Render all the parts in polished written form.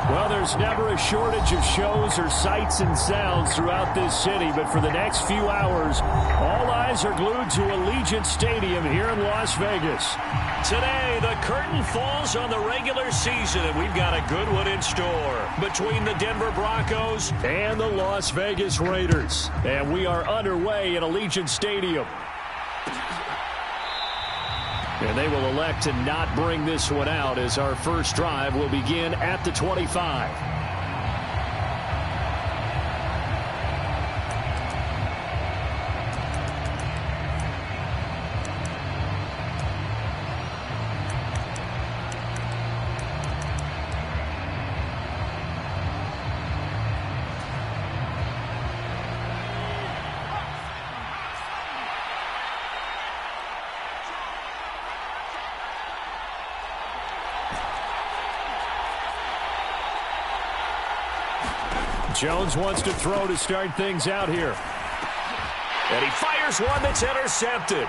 Well, there's never a shortage of shows or sights and sounds throughout this city, but for the next few hours, all eyes are glued to Allegiant Stadium here in Las Vegas. Today, the curtain falls on the regular season, and we've got a good one in store between the Denver Broncos and the Las Vegas Raiders. And we are underway in Allegiant Stadium. And they will elect to not bring this one out as our first drive will begin at the 25. Jones wants to throw to start things out here. And he fires one that's intercepted.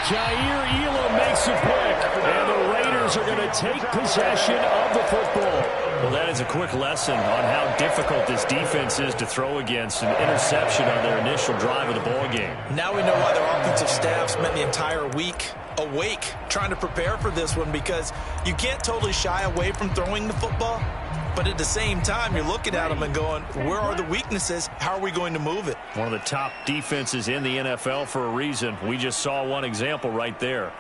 Jair Elam makes a pick, and the Raiders are going to take possession of the football. Well, that is a quick lesson on how difficult this defense is to throw against. An interception on their initial drive of the ball game. Now we know why their offensive staff spent the entire week awake trying to prepare for this one, because you can't totally shy away from throwing the football. But at the same time, you're looking at them and going, where are the weaknesses? How are we going to move it? One of the top defenses in the NFL for a reason. We just saw one example right there.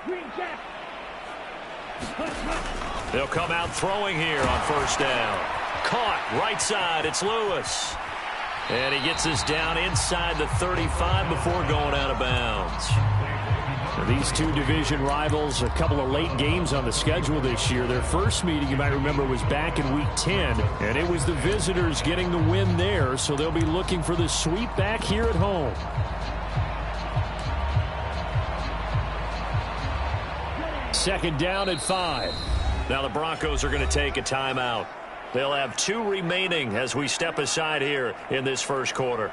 They'll come out throwing here on first down. Caught right side. It's Lewis. And he gets us down inside the 35 before going out of bounds. These two division rivals, a couple of late games on the schedule this year. Their first meeting, you might remember, was back in Week 10, and it was the visitors getting the win there, so they'll be looking for the sweep back here at home. Second down at 5. Now the Broncos are going to take a timeout. They'll have 2 remaining as we step aside here in this first quarter.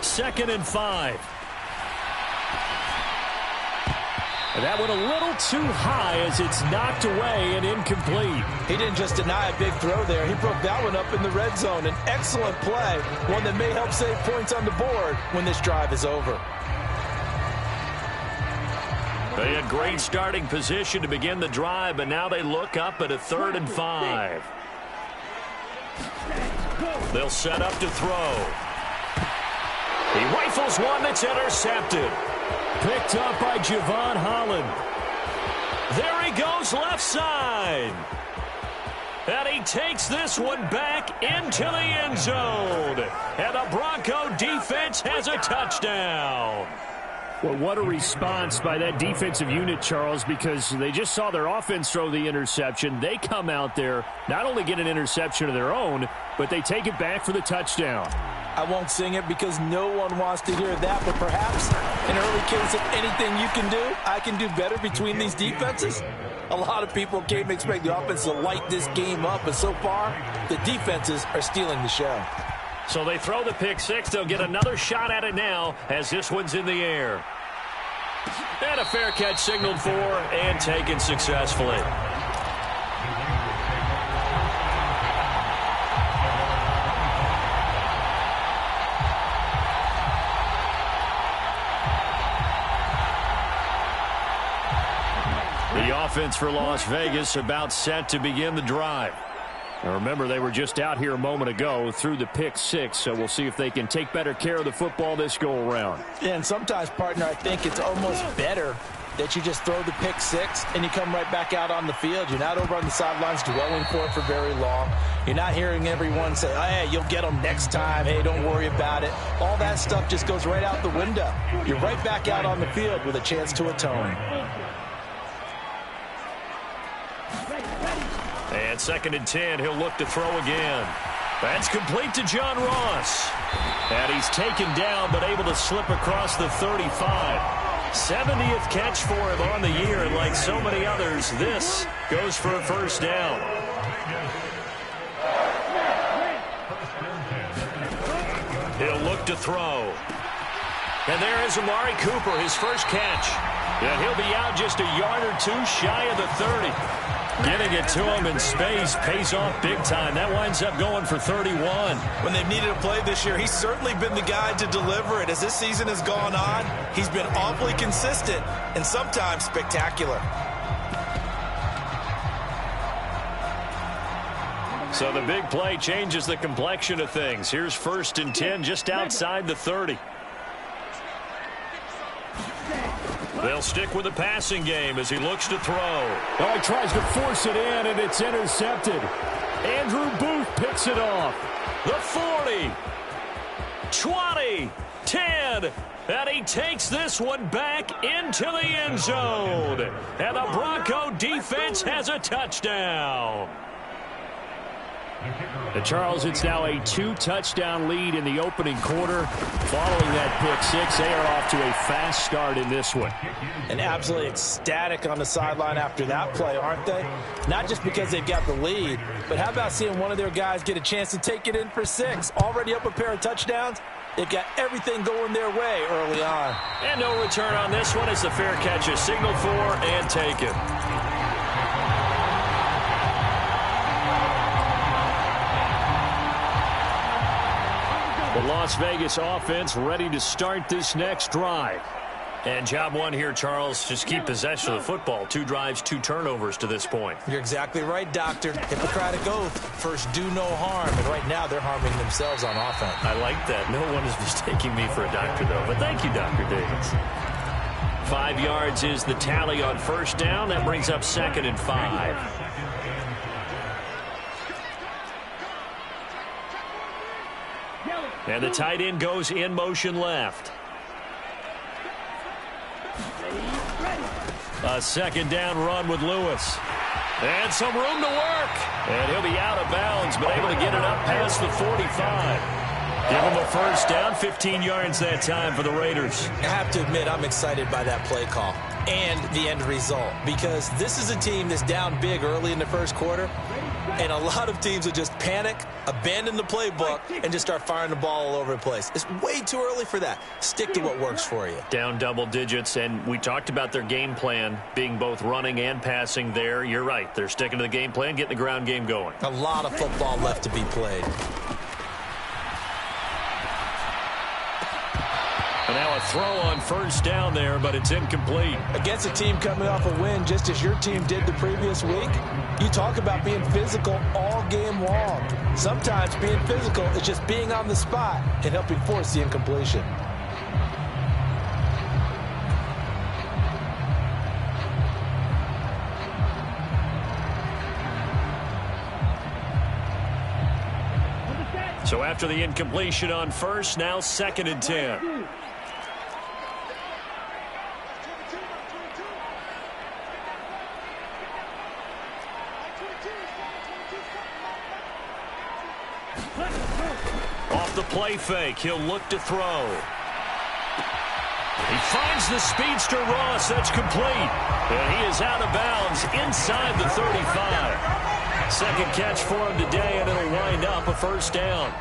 Second and 5. And that went a little too high as it's knocked away and incomplete. He didn't just deny a big throw there. He broke that one up in the red zone. An excellent play, one that may help save points on the board when this drive is over. They had great starting position to begin the drive, but now they look up at a 3rd and 5. They'll set up to throw. He rifles one that's intercepted. Picked up by Javon Holland. There he goes left side. And he takes this one back into the end zone. And the Bronco defense has a touchdown. Well, what a response by that defensive unit, Charles, because they just saw their offense throw the interception. They come out there, not only get an interception of their own, but they take it back for the touchdown. I won't sing it because no one wants to hear that, but perhaps an early case of anything you can do, I can do better between these defenses. A lot of people came to expect the offense to light this game up, but so far, the defenses are stealing the show. So they throw the pick six. They'll get another shot at it now as this one's in the air. And a fair catch signaled for and taken successfully. The offense for Las Vegas about set to begin the drive. Now remember, they were just out here a moment ago through the pick six, so we'll see if they can take better care of the football this go-around. Yeah, and sometimes, partner, I think it's almost better that you just throw the pick six and you come right back out on the field. You're not over on the sidelines dwelling for it for very long. You're not hearing everyone say, oh, hey, you'll get them next time. Hey, don't worry about it. All that stuff just goes right out the window. You're right back out on the field with a chance to atone. And 2nd and 10, he'll look to throw again. That's complete to John Ross. And he's taken down but able to slip across the 35. 70th catch for him on the year, and like so many others, this goes for a first down. He'll look to throw. And there is Amari Cooper, his first catch. And he'll be out just a yard or two shy of the 30. Getting it to him in space pays off big time. That winds up going for 31. When they've needed a play this year, he's certainly been the guy to deliver it. As this season has gone on, he's been awfully consistent and sometimes spectacular. So the big play changes the complexion of things. Here's 1st and 10 just outside the 30. They'll stick with the passing game as he looks to throw. Oh, he tries to force it in, and it's intercepted. Andrew Booth picks it off. The 40, 20, 10, and he takes this one back into the end zone. And the Bronco defense has a touchdown. And Charles, it's now a 2-touchdown lead in the opening quarter. Following that pick six, they are off to a fast start in this one. And absolutely ecstatic on the sideline after that play, aren't they? Not just because they've got the lead, but how about seeing one of their guys get a chance to take it in for 6? Already up a pair of touchdowns. They've got everything going their way early on. And no return on this one as the fair catch is signaled for and taken. The Las Vegas offense ready to start this next drive. And job one here, Charles, just keep possession of the football. 2 drives, 2 turnovers to this point. You're exactly right, Doctor. Hippocratic oath. First, do no harm. And right now, they're harming themselves on offense. I like that. No one is mistaking me for a doctor, though. But thank you, Dr. Davis. 5 yards is the tally on first down. That brings up 2nd and 5. And the tight end goes in motion left. A 2nd down run with Lewis. And some room to work. And he'll be out of bounds, but able to get it up past the 45. Give him a first down, 15 yards that time for the Raiders. I have to admit, I'm excited by that play call and the end result, because this is a team that's down big early in the first quarter, and a lot of teams will just panic, abandon the playbook, and just start firing the ball all over the place. It's way too early for that. Stick to what works for you. Down double digits, and we talked about their game plan being both running and passing there. You're right. They're sticking to the game plan, getting the ground game going. A lot of football left to be played. And now a throw on first down there, but it's incomplete. Against a team coming off a win, just as your team did the previous week, you talk about being physical all game long. Sometimes being physical is just being on the spot and helping force the incompletion. So after the incompletion on first, now 2nd and 10. Off the play fake, he'll look to throw. He finds the speedster Ross. That's complete. And he is out of bounds inside the 35. 2nd catch for him today, and it'll wind up a first down.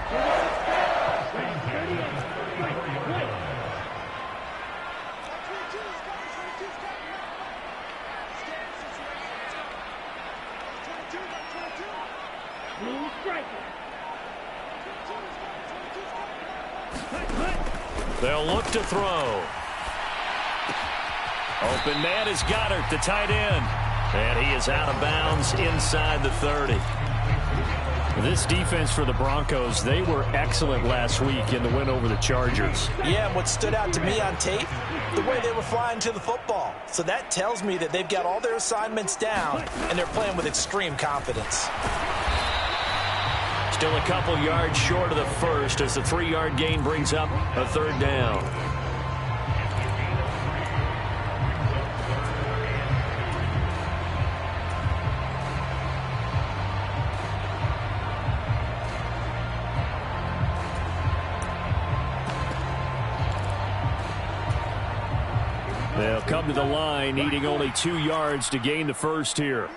They'll look to throw. Open man is Goddard, the tight end. And he is out of bounds inside the 30. This defense for the Broncos, they were excellent last week in the win over the Chargers. Yeah, and what stood out to me on tape, the way they were flying to the football. So that tells me that they've got all their assignments down, and they're playing with extreme confidence. Still a couple yards short of the first as the 3-yard gain brings up a 3rd down. come to the line, needing only 2 yards to gain the first here.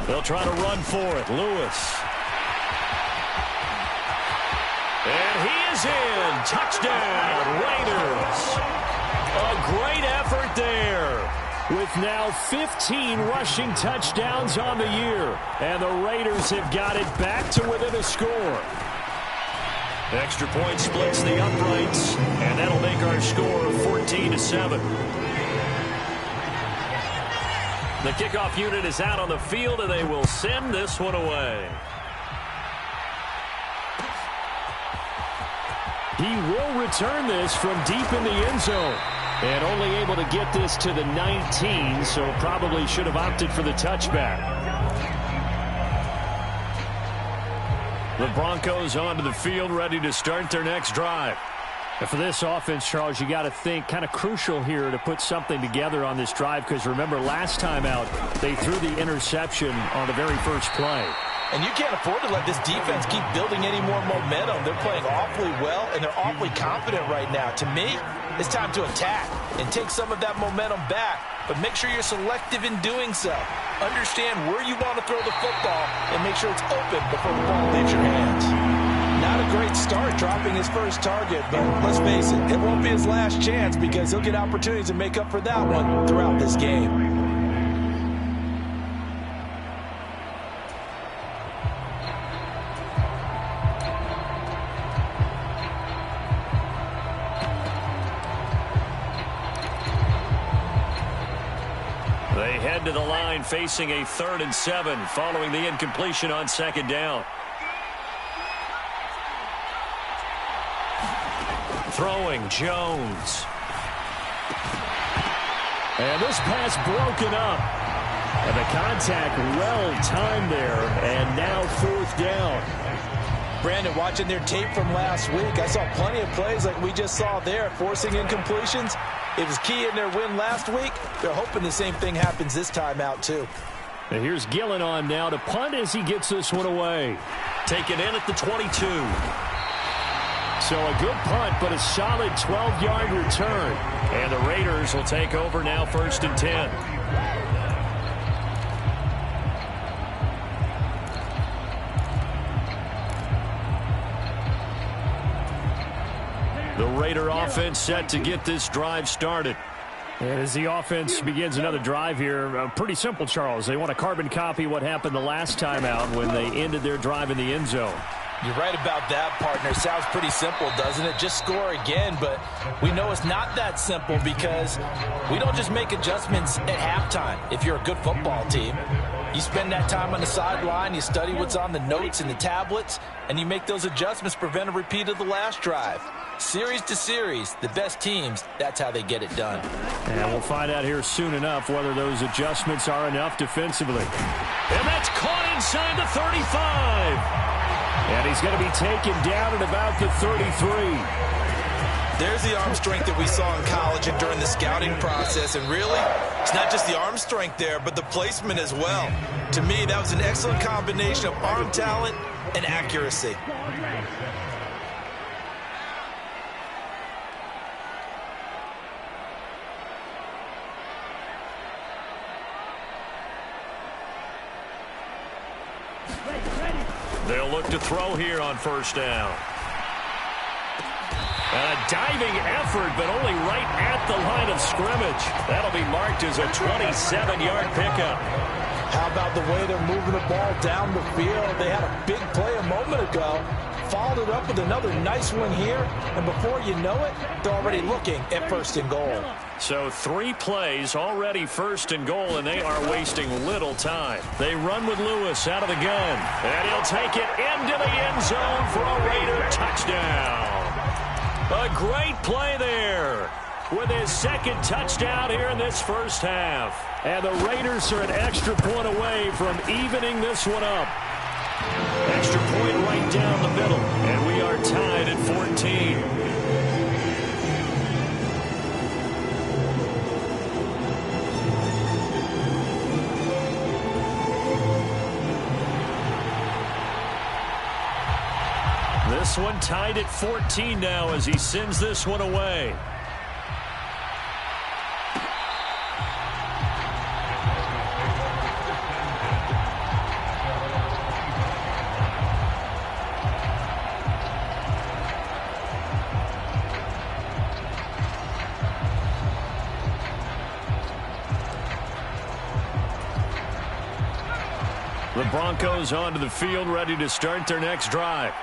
They'll try to run for it. Lewis. And he is in. Touchdown, Raiders. A great effort there. With now 15 rushing touchdowns on the year. And the Raiders have got it back to within a score. Extra point splits the uprights, and that'll make our score 14-7. The kickoff unit is out on the field, and they will send this one away. He will return this from deep in the end zone. And only able to get this to the 19, so probably should have opted for the touchback. The Broncos onto the field, ready to start their next drive. And for this offense, Charles, you got to think kind of crucial here to put something together on this drive, because remember last time out they threw the interception on the very first play. And you can't afford to let this defense keep building any more momentum. They're playing awfully well, and they're awfully confident right now. To me, it's time to attack and take some of that momentum back, but make sure you're selective in doing so. Understand where you want to throw the football and make sure it's open before the ball leaves your hands. Not a great start dropping his first target, but let's face it, it won't be his last chance because he'll get opportunities to make up for that one throughout this game. They head to the line facing a 3rd and 7 following the incompletion on 2nd down. Throwing, Jones. And this pass broken up. And the contact well timed there, and now 4th down. Brandon, watching their tape from last week, I saw plenty of plays like we just saw there, forcing incompletions. It was key in their win last week. They're hoping the same thing happens this time out, too. And here's Gillen on now to punt as he gets this one away. Taken in at the 22. So a good punt, but a solid 12-yard return. And the Raiders will take over now 1st and 10. The Raider offense set to get this drive started. And as the offense begins another drive here, pretty simple, Charles. They want to carbon copy what happened the last time out when they ended their drive in the end zone. You're right about that, partner. Sounds pretty simple, doesn't it? Just score again, but we know it's not that simple because we don't just make adjustments at halftime. If you're a good football team, you spend that time on the sideline, you study what's on the notes and the tablets, and you make those adjustments to prevent a repeat of the last drive. Series to series, the best teams, that's how they get it done. And we'll find out here soon enough whether those adjustments are enough defensively. And that's caught inside the 35. And he's going to be taken down at about the 33. There's the arm strength that we saw in college and during the scouting process. And really, it's not just the arm strength there, but the placement as well. To me, that was an excellent combination of arm talent and accuracy. They'll look to throw here on 1st down. And a diving effort, but only right at the line of scrimmage. That'll be marked as a 27-yard pickup. How about the way they're moving the ball down the field? They had a big play a moment ago, followed it up with another nice one here, and before you know it, they're already looking at 1st and goal. So 3 plays, already 1st and goal, and they are wasting little time. They run with Lewis out of the gun, and he'll take it into the end zone for a Raider touchdown. A great play there with his 2nd touchdown here in this first half. And the Raiders are an extra point away from evening this one up. Extra point right down the middle, and we are tied at 14. This this one tied at 14 now as he sends this one away. The Broncos onto the field, ready to start their next drive.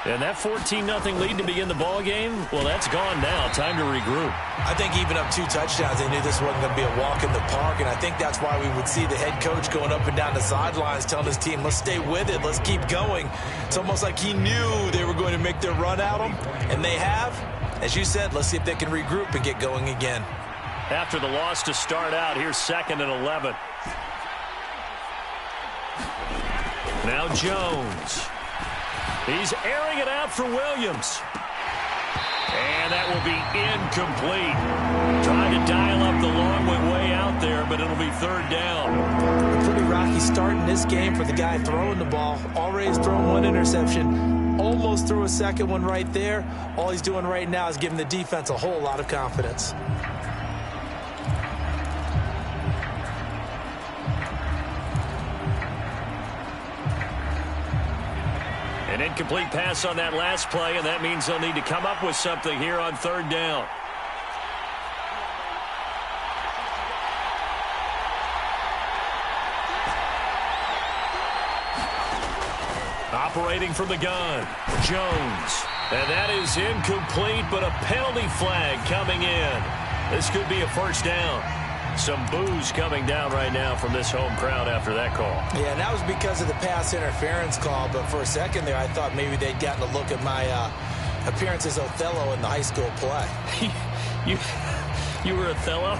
And that 14-0 lead to begin the ball game, well, that's gone now. Time to regroup. I think even up 2 touchdowns, they knew this wasn't going to be a walk in the park, and I think that's why we would see the head coach going up and down the sidelines telling his team, let's stay with it, let's keep going. It's almost like he knew they were going to make their run at him, and they have. As you said, let's see if they can regroup and get going again. After the loss to start out, here's 2nd and 11. Now Jones. He's airing it out for Williams. And that will be incomplete. Trying to dial up the long way out there, but it'll be 3rd down. A pretty rocky start in this game for the guy throwing the ball. Already has thrown 1 interception. Almost threw a 2nd one right there. All he's doing right now is giving the defense a whole lot of confidence. An incomplete pass on that last play, and that means they'll need to come up with something here on 3rd down. Operating from the gun, Jones. And that is incomplete, but a penalty flag coming in. This could be a 1st down. Some boos coming down right now from this home crowd after that call. Yeah, and that was because of the pass interference call, but for a second there I thought maybe they'd gotten a look at my appearance as Othello in the high school play. You were Othello?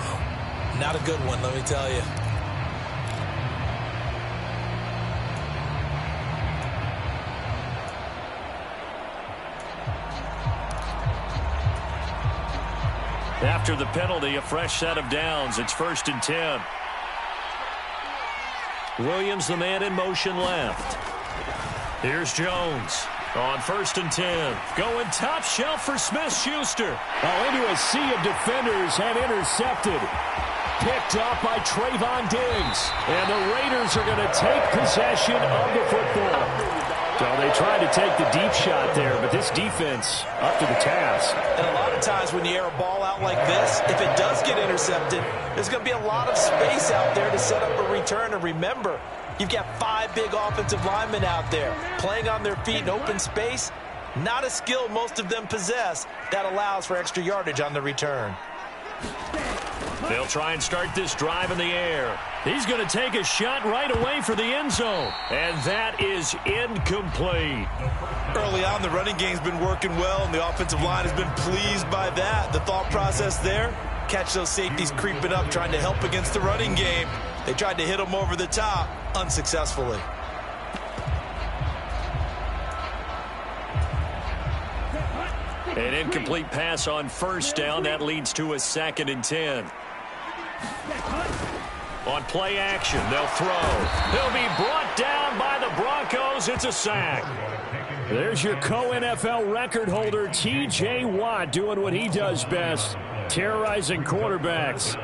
Not a good one, let me tell you. After the penalty, a fresh set of downs. It's 1st and 10. Williams, the man in motion left. Here's Jones on 1st and 10. Going top shelf for Smith-Schuster. Into a sea of defenders and intercepted. Picked up by Trayvon Diggs. And the Raiders are going to take possession of the football. So they tried to take the deep shot there, but this defense up to the task. And a lot of times when you air a ball out like this, if it does get intercepted, there's going to be a lot of space out there to set up a return. And remember, you've got 5 big offensive linemen out there playing on their feet in open space. Not a skill most of them possess that allows for extra yardage on the return. They'll try and start this drive in the air. He's going to take a shot right away for the end zone. And that is incomplete. Early on, the running game's been working well, and the offensive line has been pleased by that. The thought process there, catch those safeties creeping up, trying to help against the running game. They tried to hit them over the top, unsuccessfully. An incomplete pass on 1st down. That leads to a 2nd and 10. On play action, they'll throw. He'll be brought down by the Broncos. It's a sack. There's your co-NFL record holder, T.J. Watt, doing what he does best, terrorizing quarterbacks.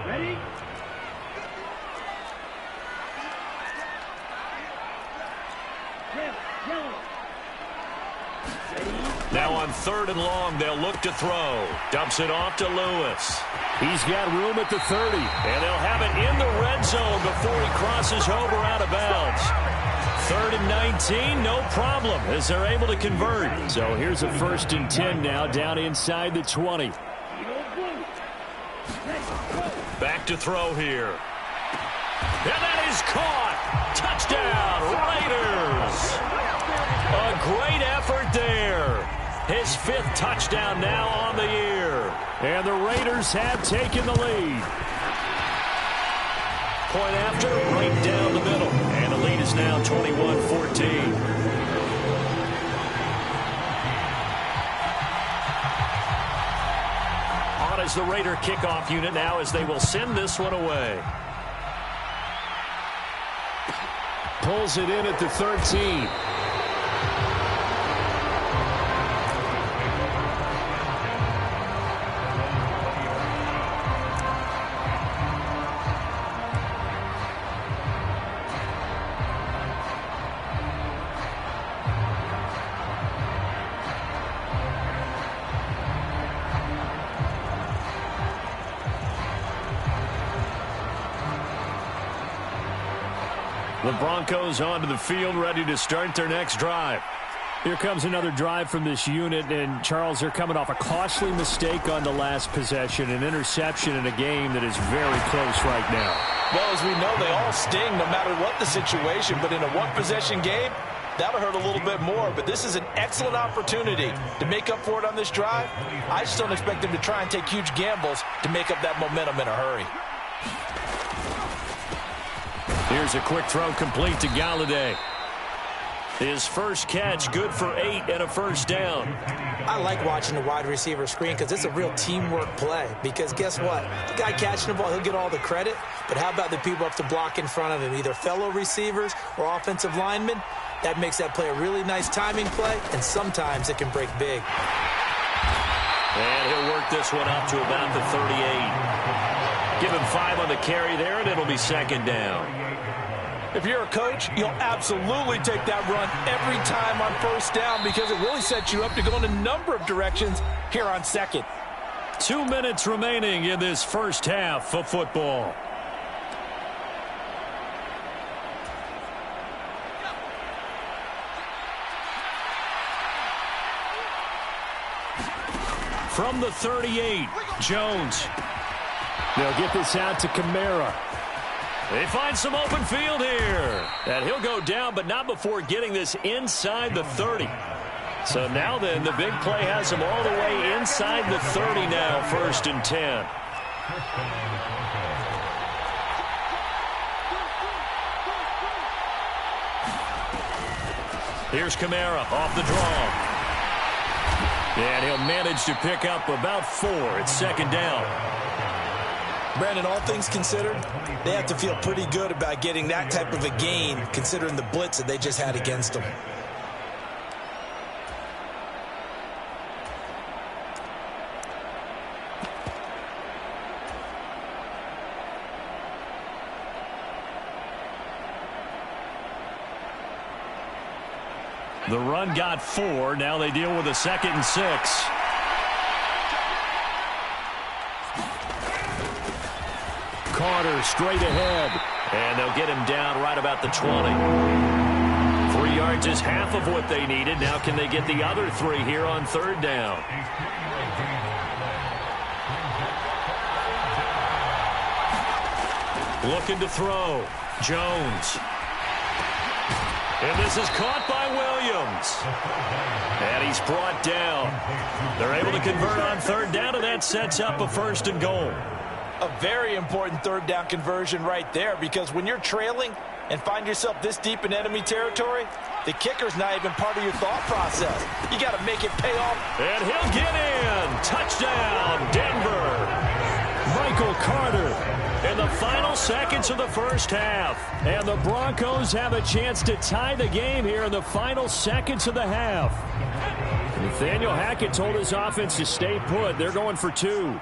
Now on 3rd and long, they'll look to throw. Dumps it off to Lewis. He's got room at the 30. And they'll have it in the red zone before he crosses over out of bounds. 3rd and 19, no problem, as they're able to convert. So here's a 1st and 10 now, down inside the 20. Back to throw here. And that is caught. Touchdown, Raiders. A great effort there. His 5th touchdown now on the year. And the Raiders have taken the lead. Point after, right down the middle. And the lead is now 21-14. On is the Raider kickoff unit now as they will send this one away. Pulls it in at the 13. The Broncos onto the field, ready to start their next drive. Here comes another drive from this unit, and Charles, they're coming off a costly mistake on the last possession, an interception in a game that is very close right now. Well, as we know, they all sting no matter what the situation, but in a one-possession game, that'll hurt a little bit more. But this is an excellent opportunity to make up for it on this drive. I just don't expect them to try and take huge gambles to make up that momentum in a hurry. Here's a quick throw complete to Galladay. His first catch, good for 8 and a first down. I like watching the wide receiver screen because it's a real teamwork play. Because guess what? The guy catching the ball, he'll get all the credit. But how about the people up to block in front of him, either fellow receivers or offensive linemen? That makes that play a really nice timing play, and sometimes it can break big. And he'll work this one up to about the 38. Give him 5 on the carry there, and it'll be second down. If you're a coach, you'll absolutely take that run every time on first down because it really sets you up to go in a number of directions here on second. 2 minutes remaining in this first half of football. From the 38, Jones. They'll get this out to Kamara. They find some open field here. And he'll go down, but not before getting this inside the 30. So now then, the big play has him all the way inside the 30 now, 1st and 10. Here's Kamara off the draw. And he'll manage to pick up about 4. It's second down. Brandon, all things considered, they have to feel pretty good about getting that type of a gain considering the blitz that they just had against them. The run got 4. Now they deal with a 2nd and 6. Carter straight ahead. And they'll get him down right about the 20. 3 yards is half of what they needed. Now can they get the other 3 here on 3rd down? Looking to throw. Jones. And this is caught by Williams. And he's brought down. They're able to convert on 3rd down, and that sets up a 1st and goal. A very important 3rd down conversion right there because when you're trailing and find yourself this deep in enemy territory, the kicker's not even part of your thought process. You got to make it pay off. And he'll get in. Touchdown, Denver. Michael Carter in the final seconds of the first half. And the Broncos have a chance to tie the game here in the final seconds of the half. Nathaniel Hackett told his offense to stay put. They're going for 2.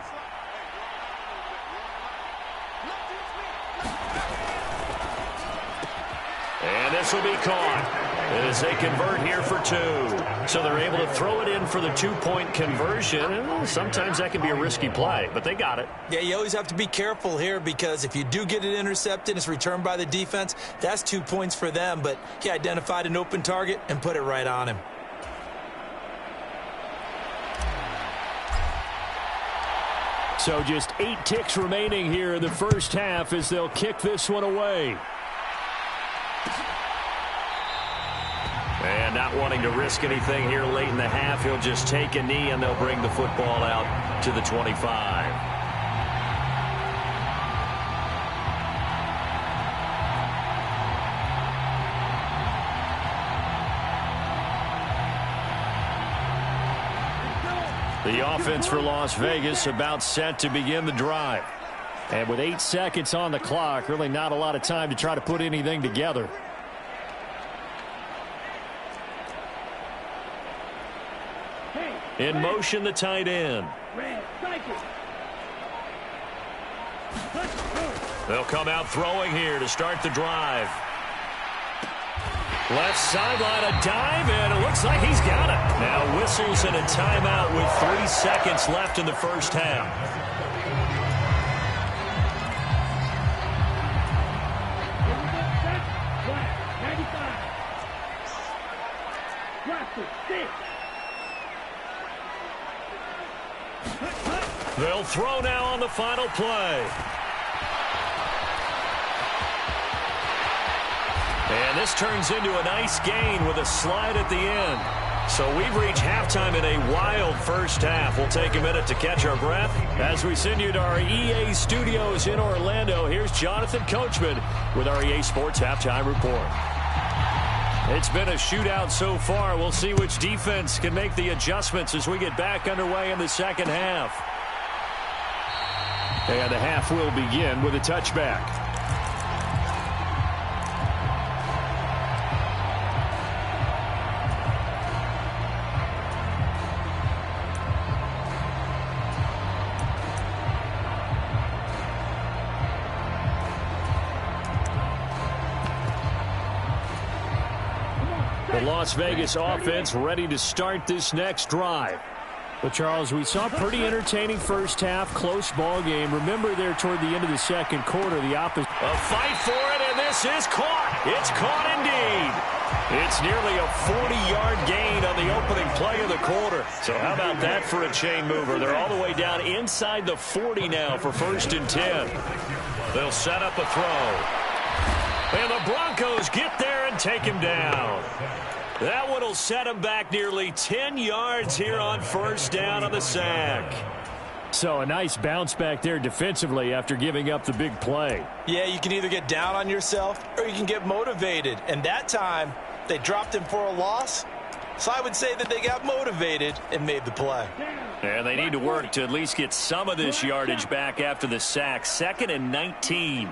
And this will be caught as they convert here for 2. So they're able to throw it in for the 2-point conversion. Sometimes that can be a risky play, but they got it. Yeah, you always have to be careful here because if you do get it intercepted, it's returned by the defense. That's 2 points for them, but he identified an open target and put it right on him. So just 8 ticks remaining here in the first half as they'll kick this one away. And not wanting to risk anything here late in the half, he'll just take a knee and they'll bring the football out to the 25. The offense for Las Vegas about set to begin the drive. And with 8 seconds on the clock, really not a lot of time to try to put anything together. In motion, the tight end. They'll come out throwing here to start the drive. Left sideline, a dive, and it looks like he's got it. Now whistles and a timeout with 3 seconds left in the first half. They'll throw now on the final play. And this turns into a nice gain with a slide at the end. So we've reached halftime in a wild first half. We'll take a minute to catch our breath as we send you to our EA studios in Orlando. Here's Jonathan Coachman with our EA Sports Halftime Report. It's been a shootout so far. We'll see which defense can make the adjustments as we get back underway in the second half. And the half will begin with a touchback. The Las Vegas offense ready to start this next drive. Well, Charles, we saw a pretty entertaining first half, close ball game. Remember there toward the end of the second quarter, the opposite. A fight for it, and this is caught. It's caught indeed. It's nearly a 40-yard gain on the opening play of the quarter. So how about that for a chain mover? They're all the way down inside the 40 now for 1st and 10. They'll set up a throw. And the Broncos get there and take him down. That one will set him back nearly 10 yards here on 1st down on the sack. So a nice bounce back there defensively after giving up the big play. Yeah, you can either get down on yourself or you can get motivated. And that time, they dropped him for a loss. So I would say that they got motivated and made the play. And they need to work to at least get some of this yardage back after the sack. 2nd and 19.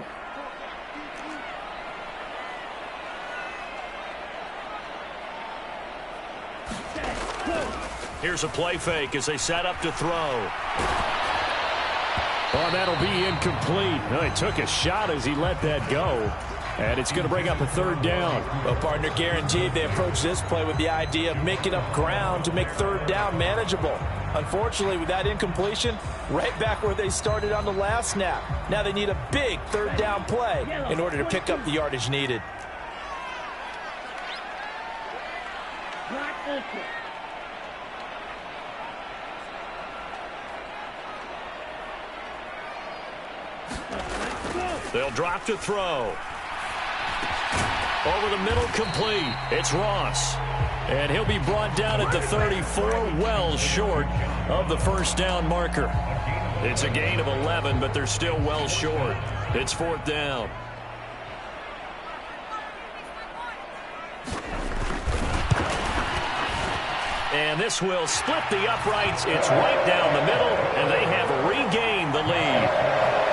Here's a play fake as they set up to throw. Oh, that'll be incomplete. No, he took a shot as he let that go. And it's going to bring up a 3rd down. Well, partner, guaranteed they approach this play with the idea of making up ground to make 3rd down manageable. Unfortunately, with that incompletion, right back where they started on the last snap. Now they need a big 3rd down play in order to pick up the yardage needed. They'll drop to throw. Over the middle, complete. It's Ross. And he'll be brought down at the 34, well short of the 1st down marker. It's a gain of 11, but they're still well short. It's 4th down. And this will split the uprights. It's right down the middle, and they have regained the lead.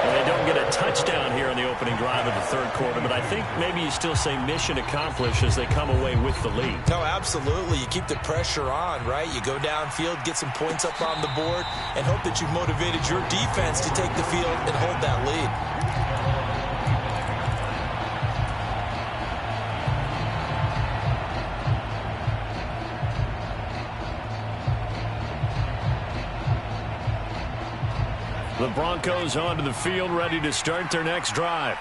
And they don't get a touchdown here in the opening drive of the 3rd quarter, but I think maybe you still say mission accomplished as they come away with the lead. No, absolutely. You keep the pressure on, right? You go downfield, get some points up on the board, and hope that you've motivated your defense to take the field and hold that lead. The Broncos onto the field, ready to start their next drive.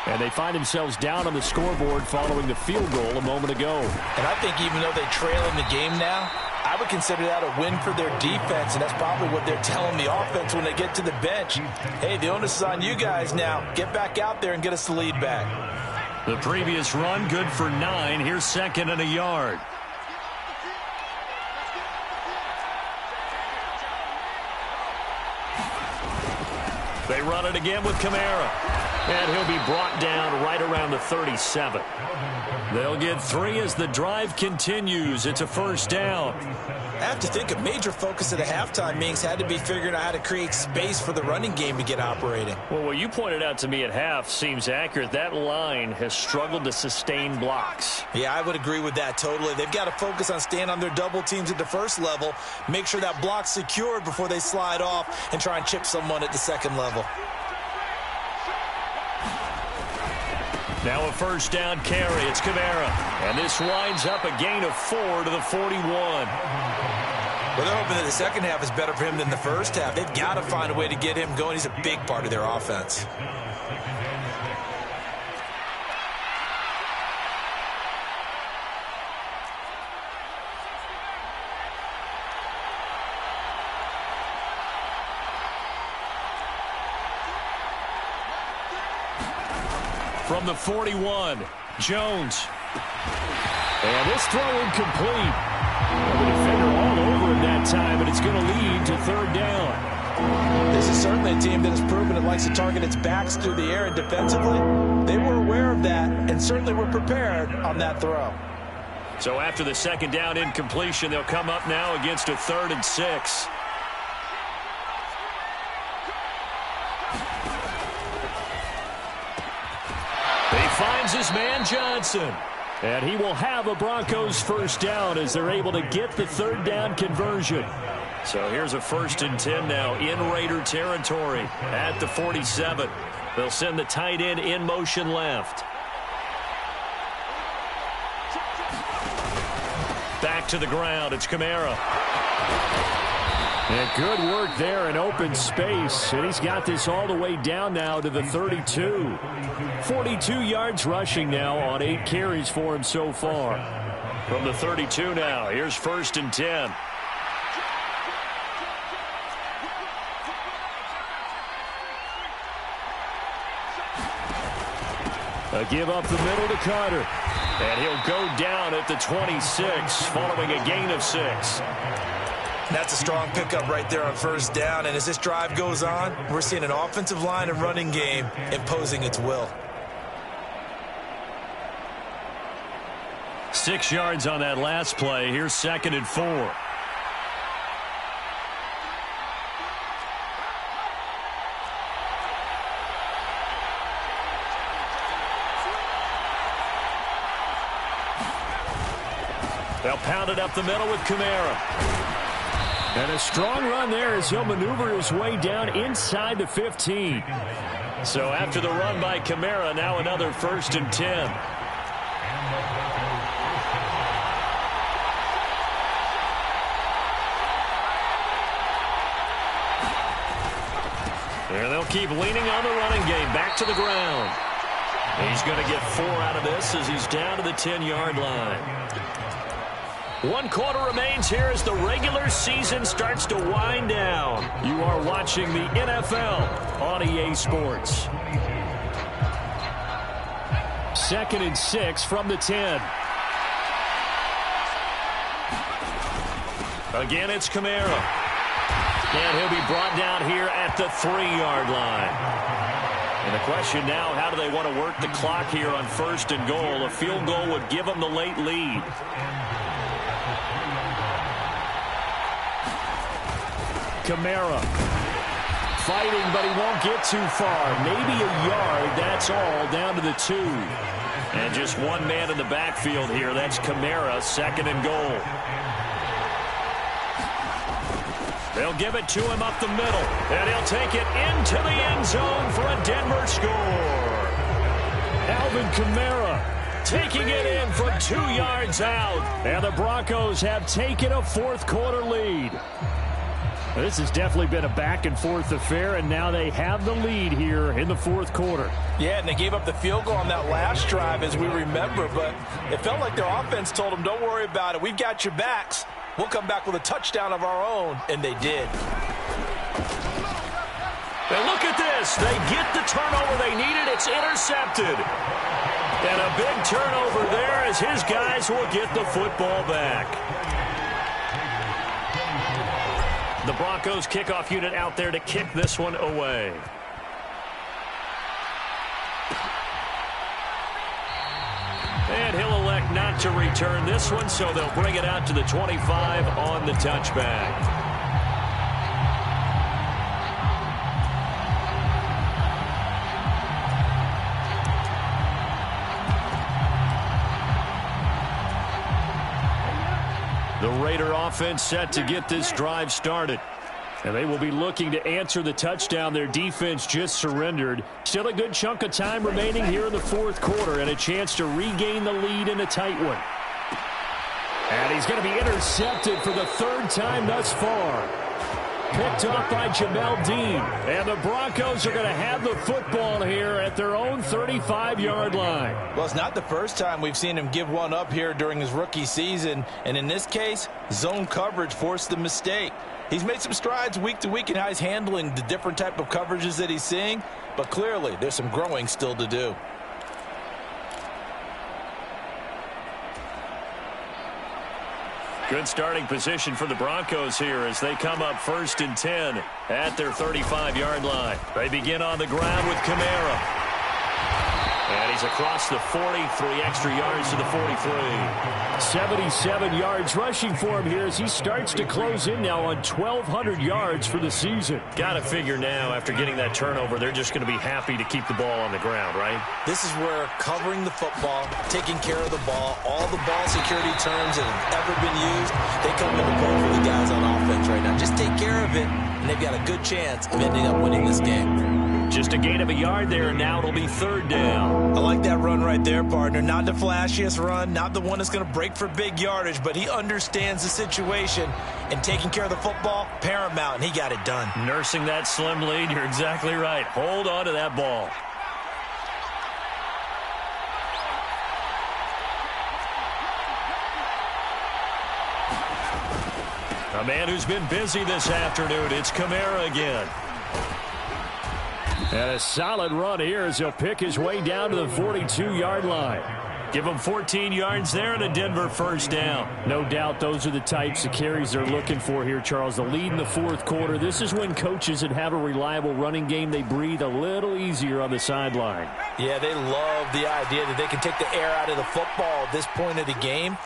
And they find themselves down on the scoreboard following the field goal a moment ago. And I think even though they trail in the game now, I would consider that a win for their defense, and that's probably what they're telling the offense when they get to the bench. Hey, the onus is on you guys now. Get back out there and get us the lead back. The previous run, good for 9. Here's 2nd and a yard. They run it again with Kamara. And he'll be brought down right around the 37. They'll get 3 as the drive continues. It's a 1st down. I have to think a major focus at the halftime meetings had to be figuring out how to create space for the running game to get operating. Well, what you pointed out to me at half seems accurate. That line has struggled to sustain blocks. Yeah, I would agree with that totally. They've got to focus on staying on their double teams at the 1st level, make sure that block's secured before they slide off and try and chip someone at the 2nd level. Now a 1st down carry. It's Kamara. And this winds up a gain of 4 to the 41. Well, they're hoping that the second half is better for him than the first half. They've got to find a way to get him going. He's a big part of their offense. From the 41, Jones. And this throw incomplete. The defender all over him that time, and it's going to lead to third down. This is certainly a team that has proven it likes to target its backs through the air, and defensively, they were aware of that and certainly were prepared on that throw. So after the second down incompletion, they'll come up now against a 3rd and 6. He finds his man Johnson. And he will have a Broncos first down as they're able to get the third down conversion. So here's a 1st and 10 now in Raider territory at the 47. They'll send the tight end in motion left. Back to the ground. It's Kamara. And good work there in open space. And he's got this all the way down now to the 32. 42 yards rushing now on 8 carries for him so far. From the 32 now, here's 1st and 10. A give up the middle to Carter. And he'll go down at the 26 following a gain of 6. That's a strong pickup right there on first down. And as this drive goes on, we're seeing an offensive line and running game imposing its will. 6 yards on that last play. Here's 2nd and 4. They'll pound it up the middle with Kamara. And a strong run there as he'll maneuver his way down inside the 15. So after the run by Kamara, now another 1st and 10. And they'll keep leaning on the running game. Back to the ground. He's going to get 4 out of this as he's down to the 10-yard line. 1 quarter remains here as the regular season starts to wind down. You are watching the NFL on EA Sports. 2nd and 6 from the 10. Again, it's Kamara. And he'll be brought down here at the 3-yard line. And the question now, how do they want to work the clock here on 1st and goal? A field goal would give them the late lead. Kamara fighting, but he won't get too far. Maybe a yard, that's all, down to the 2. And just one man in the backfield here. That's Kamara, 2nd and goal. They'll give it to him up the middle, and he'll take it into the end zone for a Denver score. Alvin Kamara taking it in from 2 yards out. And the Broncos have taken a 4th quarter lead. This has definitely been a back-and-forth affair, and now they have the lead here in the 4th quarter. Yeah, and they gave up the field goal on that last drive, as we remember, but it felt like their offense told them, don't worry about it. We've got your backs. We'll come back with a touchdown of our own, and they did. And look at this. They get the turnover they needed. It's intercepted. And a big turnover there as his guys will get the football back. The Broncos kickoff unit out there to kick this one away. And he'll elect not to return this one, so they'll bring it out to the 25 on the touchback. The Raider offense set to get this drive started. And they will be looking to answer the touchdown their defense just surrendered. Still a good chunk of time remaining here in the 4th quarter and a chance to regain the lead in a tight one. And he's going to be intercepted for the 3rd time thus far. Picked off by Jamel Dean. And the Broncos are going to have the football here at their own 35-yard line. Well, it's not the first time we've seen him give one up here during his rookie season. And in this case, zone coverage forced the mistake. He's made some strides week to week in how he's handling the different type of coverages that he's seeing. But clearly, there's some growing still to do. Good starting position for the Broncos here as they come up 1st and 10 at their 35-yard line. They begin on the ground with Kamara. And he's across the 40, 3 extra yards to the 43. 77 yards rushing for him here as he starts to close in now on 1,200 yards for the season. Got to figure now, after getting that turnover, they're just going to be happy to keep the ball on the ground, right? This is where covering the football, taking care of the ball, all the ball security terms that have ever been used, they come into play for the guys on offense right now. Just take care of it, and they've got a good chance of ending up winning this game. Just a gain of a yard there, and now it'll be 3rd down. I like that run right there, partner. Not the flashiest run, not the one that's going to break for big yardage, but he understands the situation, and taking care of the football, paramount, and he got it done. Nursing that slim lead, you're exactly right. Hold on to that ball. A man who's been busy this afternoon, it's Kamara again. And a solid run here as he'll pick his way down to the 42-yard line. Give him 14 yards there and a Denver 1st down. No doubt those are the types of carries they're looking for here, Charles. The lead in the 4th quarter. This is when coaches that have a reliable running game, they breathe a little easier on the sideline. Yeah, they love the idea that they can take the air out of the football at this point of the game.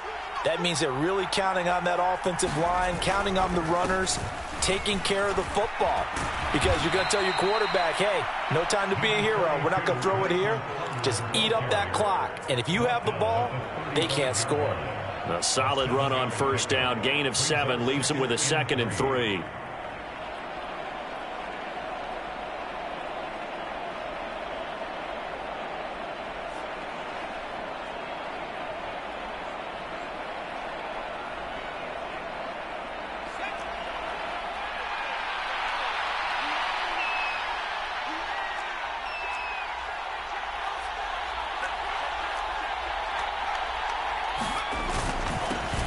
That means they're really counting on that offensive line, counting on the runners, taking care of the football. Because you're going to tell your quarterback, hey, no time to be a hero. We're not going to throw it here. Just eat up that clock. And if you have the ball, they can't score. A solid run on 1st down. Gain of 7 leaves him with a 2nd and 3.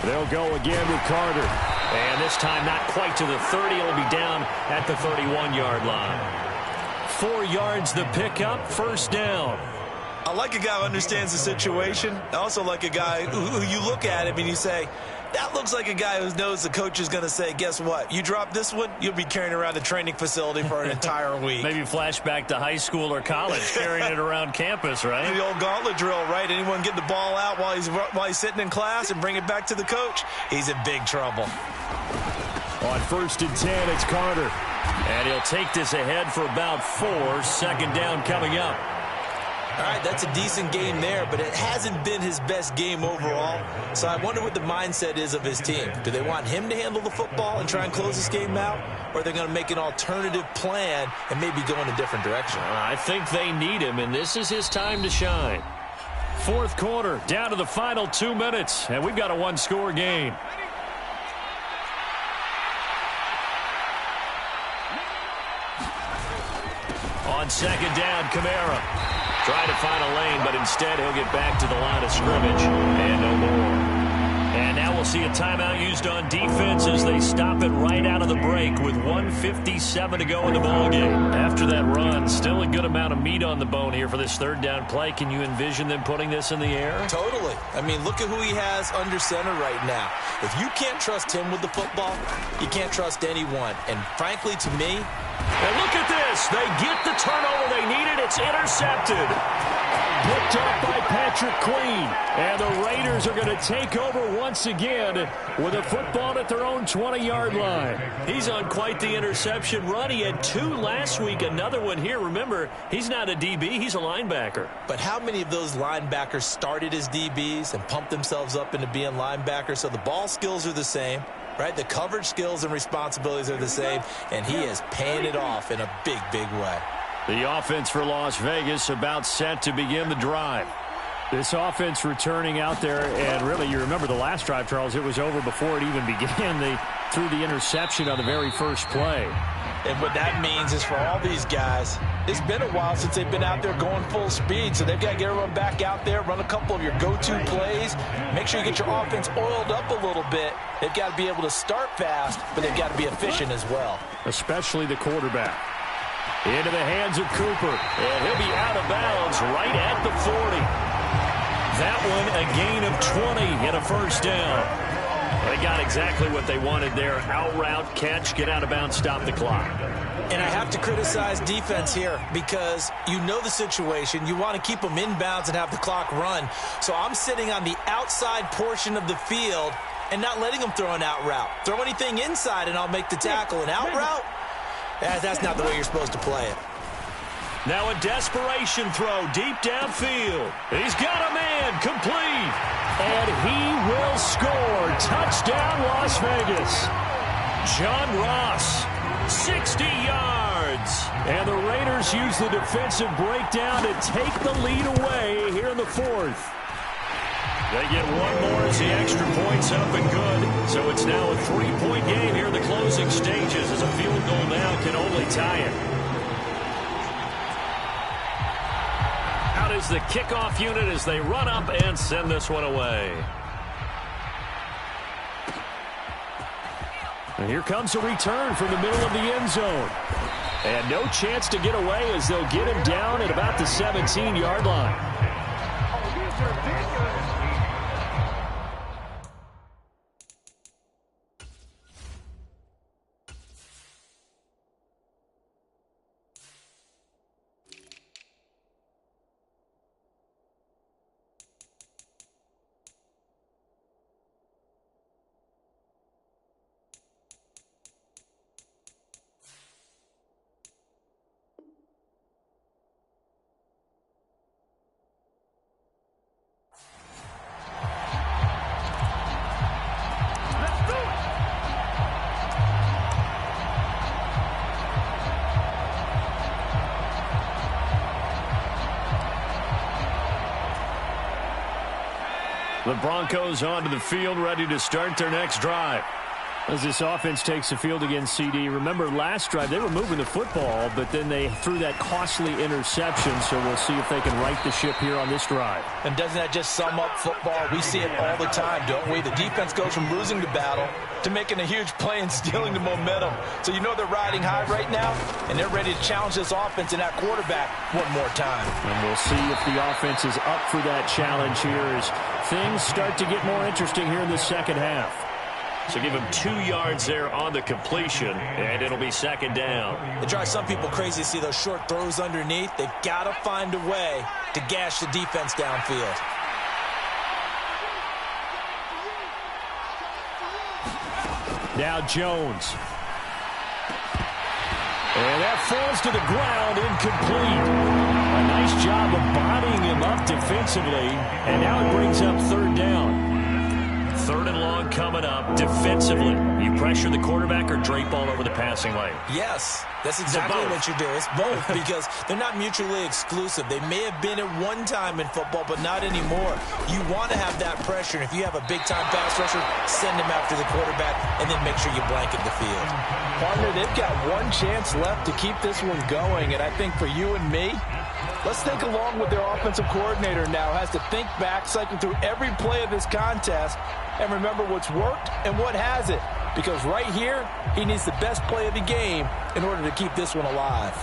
They'll go again with Carter. And this time not quite to the 30. It'll be down at the 31-yard line. 4 yards the pickup, 1st down. I like a guy who understands the situation. I also like a guy who you look at him and you say, that looks like a guy who knows the coach is going to say, guess what? You drop this one, you'll be carrying around the training facility for an entire week. Maybe flashback to high school or college, carrying it around campus, right? The old gauntlet drill, right? Anyone get the ball out while he's sitting in class and bring it back to the coach, he's in big trouble. On 1st and 10, it's Carter. And he'll take this ahead for about 4. 2nd down coming up. All right, that's a decent game there, but it hasn't been his best game overall. So I wonder what the mindset is of his team. Do they want him to handle the football and try and close this game out? Or are they going to make an alternative plan and maybe go in a different direction? I think they need him, and this is his time to shine. 4th quarter, down to the final 2 minutes, and we've got a 1-score game. On 2nd down, Kamara. Try to find a lane, but instead he'll get back to the line of scrimmage and no more. And now we'll see a timeout used on defense as they stop it right out of the break with 1:57 to go in the ballgame. After that run, still a good amount of meat on the bone here for this 3rd down play. Can you envision them putting this in the air? Totally. I mean, look at who he has under center right now. If you can't trust him with the football, you can't trust anyone. And frankly, to me, and look at this. They get the turnover they needed. It's intercepted. Picked up by Patrick Queen. And the Raiders are going to take over once again with a football at their own 20-yard line. He's on quite the interception run. He had 2 last week, another one here. Remember, he's not a DB, he's a linebacker. But how many of those linebackers started as DBs and pumped themselves up into being linebackers? So the ball skills are the same. Right, the coverage skills and responsibilities are the same, and he is paying it off in a big, big way. The offense for Las Vegas about set to begin the drive. This offense returning out there, and really, you remember the last drive, Charles, it was over before it even began. They threw the interception on the very first play. And what that means is for all these guys, it's been a while since they've been out there going full speed, so they've got to get everyone back out there, run a couple of your go-to plays, make sure you get your offense oiled up a little bit. They've got to be able to start fast, but they've got to be efficient as well. Especially the quarterback. Into the hands of Cooper. And he'll be out of bounds right at the 40. That one a gain of 20 and a 1st down. They got exactly what they wanted there. Out route, catch, get out of bounds, stop the clock. And I have to criticize defense here because you know the situation. You want to keep them inbounds and have the clock run. So I'm sitting on the outside portion of the field and not letting them throw an out route. Throw anything inside and I'll make the tackle. An out route? That's not the way you're supposed to play it. Now a desperation throw deep downfield. He's got a man, complete. And he will score. Touchdown, Las Vegas. John Ross, 60 yards. And the Raiders use the defensive breakdown to take the lead away here in the fourth. They get one more as the extra point's up and good. So it's now a 3-point game here in the closing stages as a field goal now can only tie it. Out is the kickoff unit as they run up and send this one away. And here comes a return from the middle of the end zone. And no chance to get away as they'll get him down at about the 17-yard line. The Broncos onto the field, ready to start their next drive. As this offense takes the field against CD, remember last drive they were moving the football, but then they threw that costly interception, so we'll see if they can right the ship here on this drive. And doesn't that just sum up football? We see it all the time, don't we? The defense goes from losing the battle to making a huge play and stealing the momentum. So you know they're riding high right now, and they're ready to challenge this offense and that quarterback one more time. And we'll see if the offense is up for that challenge here as things start to get more interesting here in the second half. So give him 2 yards there on the completion, and it'll be second down. It drives some people crazy to see those short throws underneath. They've got to find a way to gash the defense downfield. Now Jones. And that falls to the ground, incomplete. A nice job of bodying him up defensively, and now it brings up third down. Third and long coming up defensively. You pressure the quarterback or drape all over the passing lane? Yes, that's exactly what you do. It's both because they're not mutually exclusive. They may have been at one time in football, but not anymore. You want to have that pressure. And if you have a big-time pass rusher, send him after the quarterback and then make sure you blanket the field. Partner, they've got one chance left to keep this one going, and I think for you and me, let's think along with their offensive coordinator now. Has to think back, cycle through every play of this contest, and remember what's worked and what hasn't. Because right here, he needs the best play of the game in order to keep this one alive.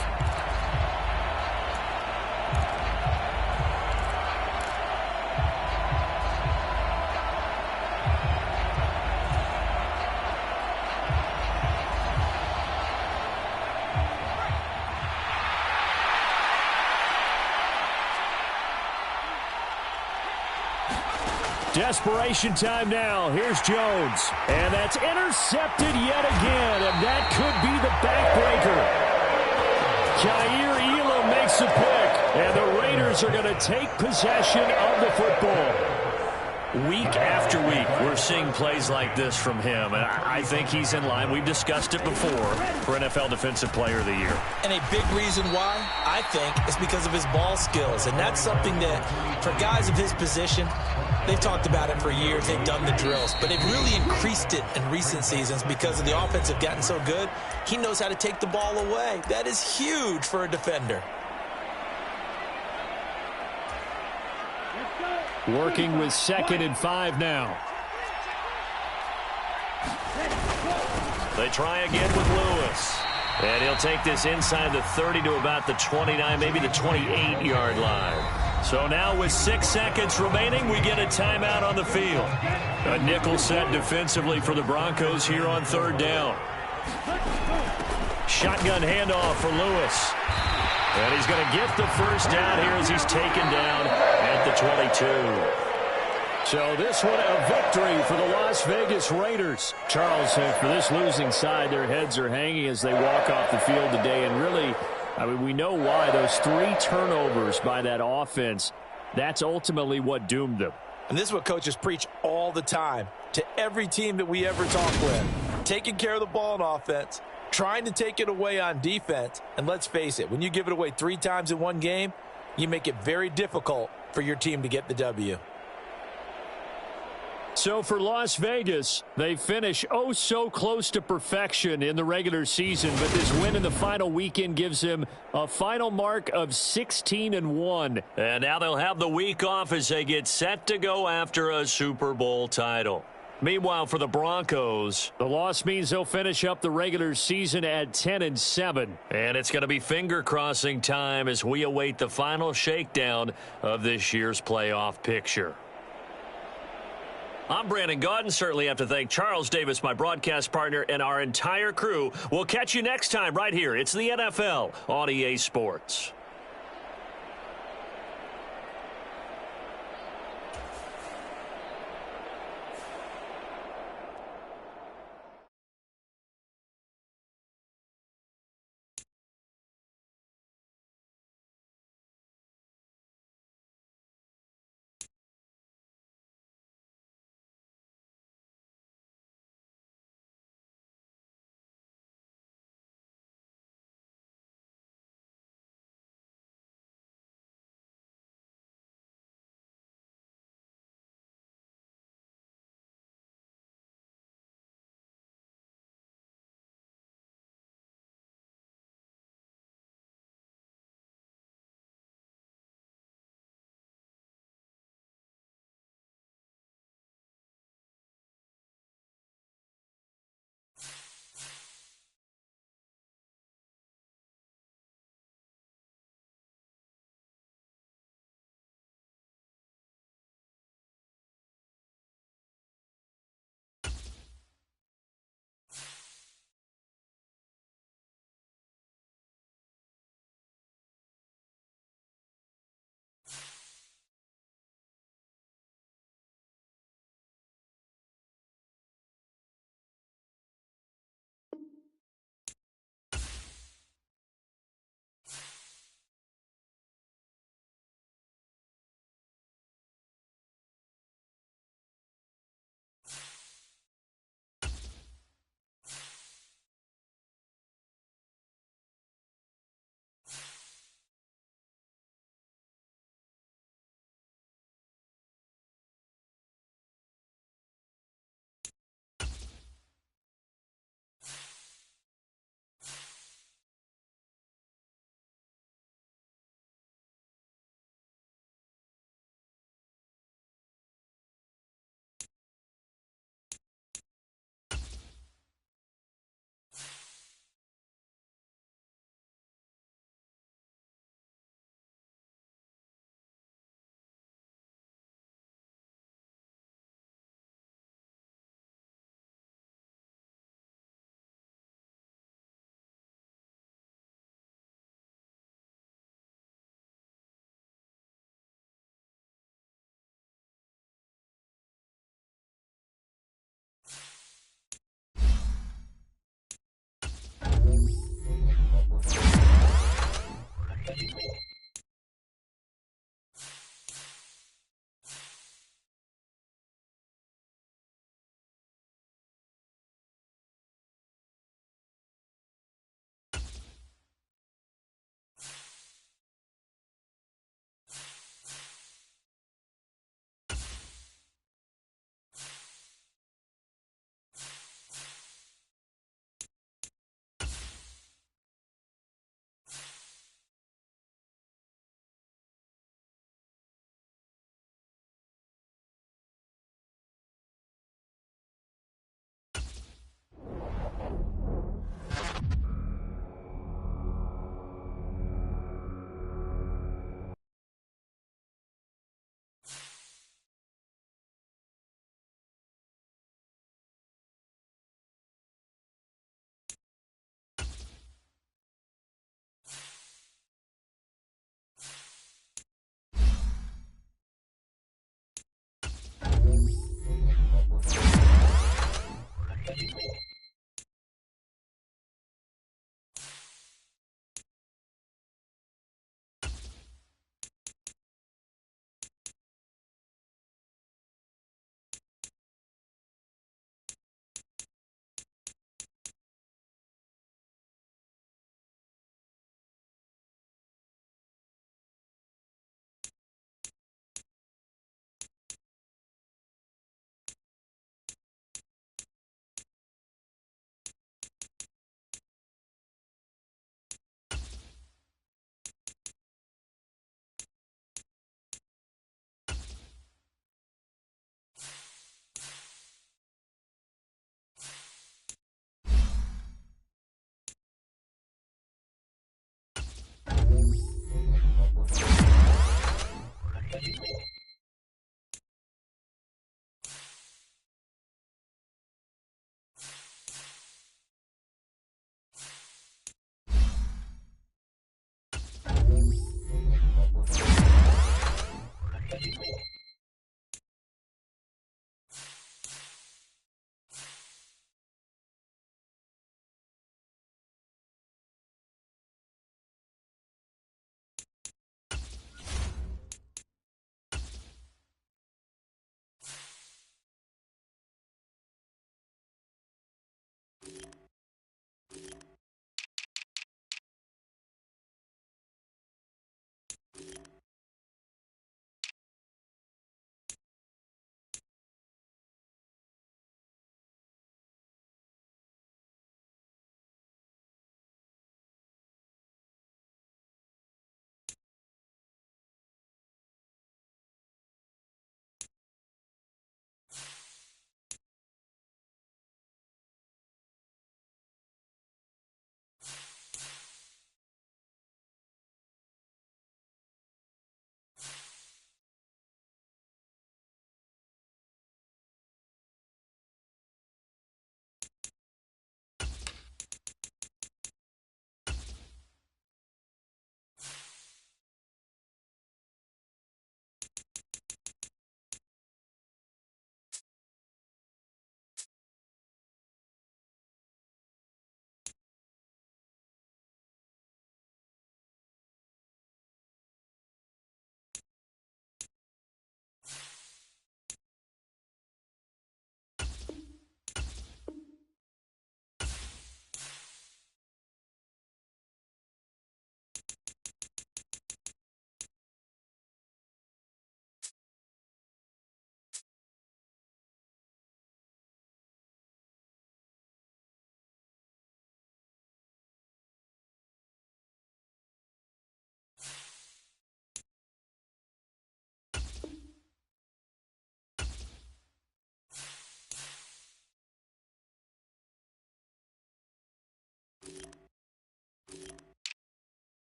Desperation time now. Here's Jones. And that's intercepted yet again. And that could be the backbreaker. Jair Elam makes a pick. And the Raiders are going to take possession of the football. Week after week, we're seeing plays like this from him. And I think he's in line. We've discussed it before for NFL Defensive Player of the Year. And a big reason why, I think, is because of his ball skills. And that's something that, for guys of his position, they've talked about it for years. They've done the drills. But they've really increased it in recent seasons because of the offense have gotten so good. He knows how to take the ball away. That is huge for a defender. Working with 2nd and 5 now. They try again with Lewis. And he'll take this inside the 30 to about the 29, maybe the 28-yard line. So now with 6 seconds remaining, we get a timeout on the field. A nickel set defensively for the Broncos here on 3rd down. Shotgun handoff for Lewis. And he's going to get the first down here as he's taken down at the 22. So this one a victory for the Las Vegas Raiders. Charles, for this losing side, their heads are hanging as they walk off the field today. And really, I mean, we know why. Those 3 turnovers by that offense, that's ultimately what doomed them. And this is what coaches preach all the time to every team that we ever talk with. Taking care of the ball on offense, trying to take it away on defense. And let's face it, when you give it away 3 times in one game, you make it very difficult for your team to get the W. So for Las Vegas, they finish oh so close to perfection in the regular season, but this win in the final weekend gives them a final mark of 16-1. And now they'll have the week off as they get set to go after a Super Bowl title. Meanwhile, for the Broncos, the loss means they'll finish up the regular season at 10-7. And it's going to be finger-crossing time as we await the final shakedown of this year's playoff picture. I'm Brandon Gaudin. Certainly have to thank Charles Davis, my broadcast partner, and our entire crew. We'll catch you next time right here. It's the NFL on EA Sports.